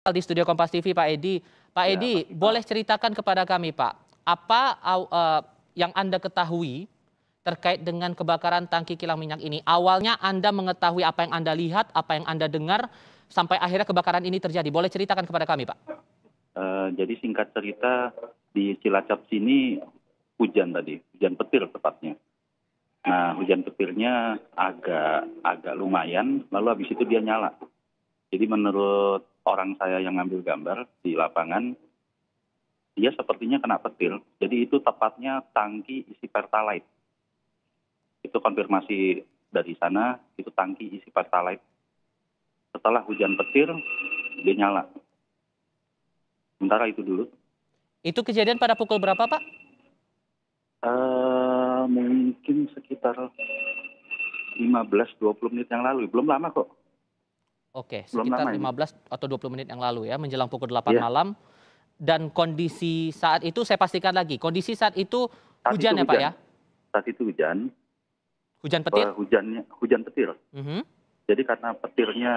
Di studio Kompas TV, Pak Edi. Pak Ya, Edi, pasti Pak. boleh ceritakan kepada kami, Pak, apa yang Anda ketahui terkait dengan kebakaran tangki kilang minyak ini? Awalnya Anda mengetahui apa yang Anda lihat, apa yang Anda dengar, sampai akhirnya kebakaran ini terjadi. Boleh ceritakan kepada kami, Pak? Jadi singkat cerita di Cilacap sini hujan tadi, hujan petir tepatnya. Nah, hujan petirnya agak lumayan, lalu habis itu dia nyala. Jadi menurut orang saya yang ngambil gambar di lapangan, dia sepertinya kena petir. Jadi itu tepatnya tangki isi Pertalite. Itu konfirmasi dari sana, itu tangki isi Pertalite. Setelah hujan petir, dia nyala. Sementara itu dulu. Itu kejadian pada pukul berapa, Pak? Mungkin sekitar 15-20 menit yang lalu. Belum lama kok. Oke, Belum sekitar lama ini. 15 atau 20 menit yang lalu ya, menjelang pukul 8 Iya, malam. Dan kondisi saat itu, saya pastikan lagi, kondisi saat itu saat itu hujan ya, Pak hujan. ya? Saat itu hujan. Hujan petir? Hujan petir. Mhm. Jadi karena petirnya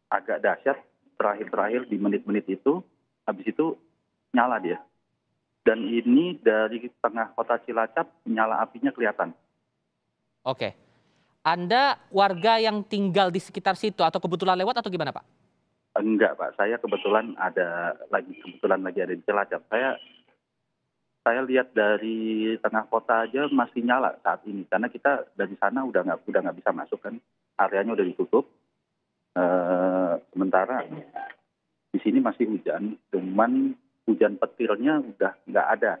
agak dahsyat, terakhir-terakhir di menit-menit itu, habis itu nyala dia. Dan ini dari tengah kota Cilacap, nyala apinya kelihatan. Oke. Anda warga yang tinggal di sekitar situ atau kebetulan lewat atau gimana, Pak? Enggak, Pak. Saya kebetulan lagi ada di Cilacap. Saya lihat dari tengah kota aja masih nyala saat ini, karena kita dari sana udah nggak bisa masuk kan, areanya udah ditutup. Sementara di sini masih hujan, cuman hujan petirnya udah nggak ada.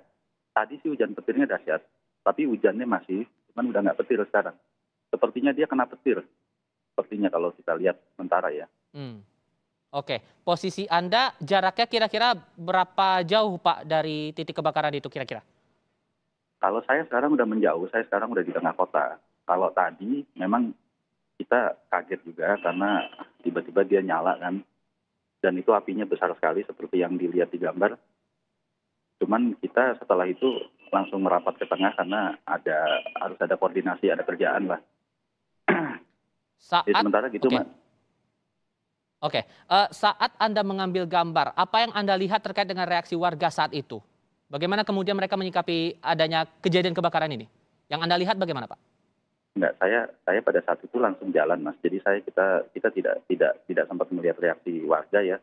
Tadi sih hujan petirnya dahsyat, tapi hujannya masih, cuman udah nggak petir sekarang. Sepertinya dia kena petir, sepertinya kalau kita lihat sementara ya. Hmm. Oke, posisi Anda jaraknya kira-kira berapa jauh, Pak, dari titik kebakaran itu kira-kira? Kalau saya sekarang udah menjauh, saya sekarang udah di tengah kota. Kalau tadi memang kita kaget juga karena tiba-tiba dia nyala kan, dan itu apinya besar sekali seperti yang dilihat di gambar. Cuman kita setelah itu langsung merapat ke tengah karena harus ada koordinasi, ada kerjaan lah. Jadi Saat sementara gitu, oke, Mas. oke. Saat Anda mengambil gambar, apa yang Anda lihat terkait dengan reaksi warga saat itu? Bagaimana kemudian mereka menyikapi adanya kejadian kebakaran ini? Yang Anda lihat bagaimana, Pak? Enggak, saya pada saat itu langsung jalan, Mas. Jadi kita tidak sempat melihat reaksi warga ya,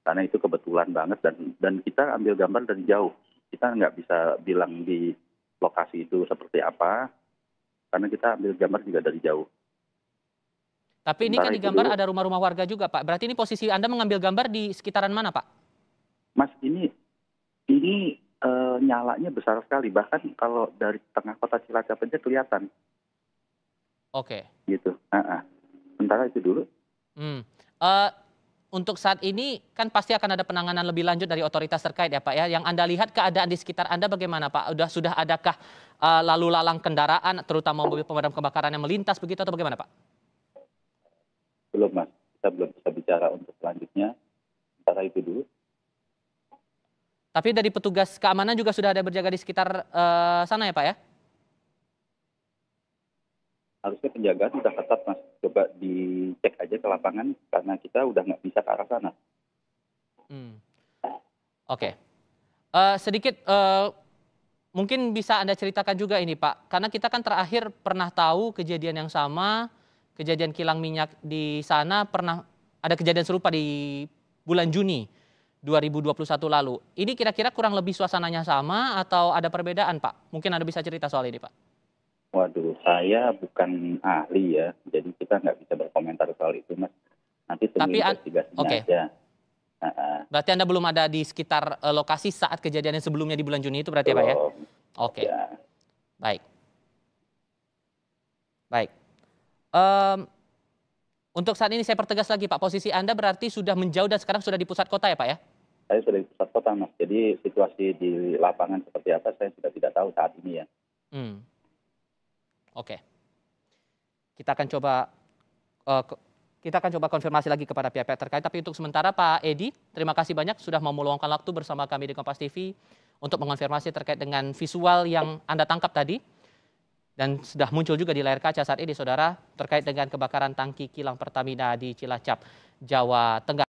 karena itu kebetulan banget dan kita ambil gambar dari jauh. Kita nggak bisa bilang di lokasi itu seperti apa, karena kita ambil gambar juga dari jauh. Tapi ini kan Sementara di itu gambar dulu, ada rumah-rumah warga juga, Pak. Berarti ini posisi Anda mengambil gambar di sekitaran mana, Pak? Mas, ini nyalanya besar sekali. Bahkan kalau dari tengah kota Cilacap aja kelihatan Oke. gitu. Sementara itu dulu. Hmm. Eh, untuk saat ini kan pasti akan ada penanganan lebih lanjut dari otoritas terkait ya, Pak ya. Yang Anda lihat keadaan di sekitar Anda bagaimana, Pak? Sudah adakah lalu lalang kendaraan terutama mobil pemadam kebakaran yang melintas begitu atau bagaimana, Pak? Belum, Mas. Kita belum bisa bicara untuk selanjutnya. Sementara itu dulu. Tapi dari petugas keamanan juga sudah ada berjaga di sekitar sana ya, Pak ya? Harusnya penjagaan sudah ketat, Mas. Coba dicek aja ke lapangan karena kita udah nggak bisa ke arah sana. Hmm. Oke. Sedikit mungkin bisa Anda ceritakan juga ini, Pak. Karena kita kan terakhir pernah tahu kejadian yang sama, kejadian kilang minyak di sana pernah ada kejadian serupa di bulan Juni 2021 lalu. Ini kira-kira kurang lebih suasananya sama atau ada perbedaan, Pak? Mungkin Anda bisa cerita soal ini, Pak. Waduh, saya bukan ahli ya, jadi kita nggak bisa berkomentar soal itu, Mas. Nanti tunggu Tapi investigasinya oke. aja. Heeh. Berarti Anda belum ada di sekitar lokasi saat kejadian yang sebelumnya di bulan Juni itu berarti ya, Pak ya? Belum. Oke, Ya. baik. Baik. Mmm, untuk saat ini saya pertegas lagi, Pak, posisi Anda berarti sudah menjauh dan sekarang sudah di pusat kota ya, Pak ya? Saya sudah di pusat kota, Mas. Jadi situasi di lapangan seperti apa saya sudah tidak tahu saat ini ya. Hmm. Oke. Kita akan coba eee, ke kita akan coba konfirmasi lagi kepada pihak-pihak terkait, tapi untuk sementara Pak Edi, terima kasih banyak sudah mau meluangkan waktu bersama kami di Kompas TV untuk mengonfirmasi terkait dengan visual yang Anda tangkap tadi dan sudah muncul juga di layar kaca saat ini, Saudara, terkait dengan kebakaran tangki kilang Pertamina di Cilacap, Jawa Tengah.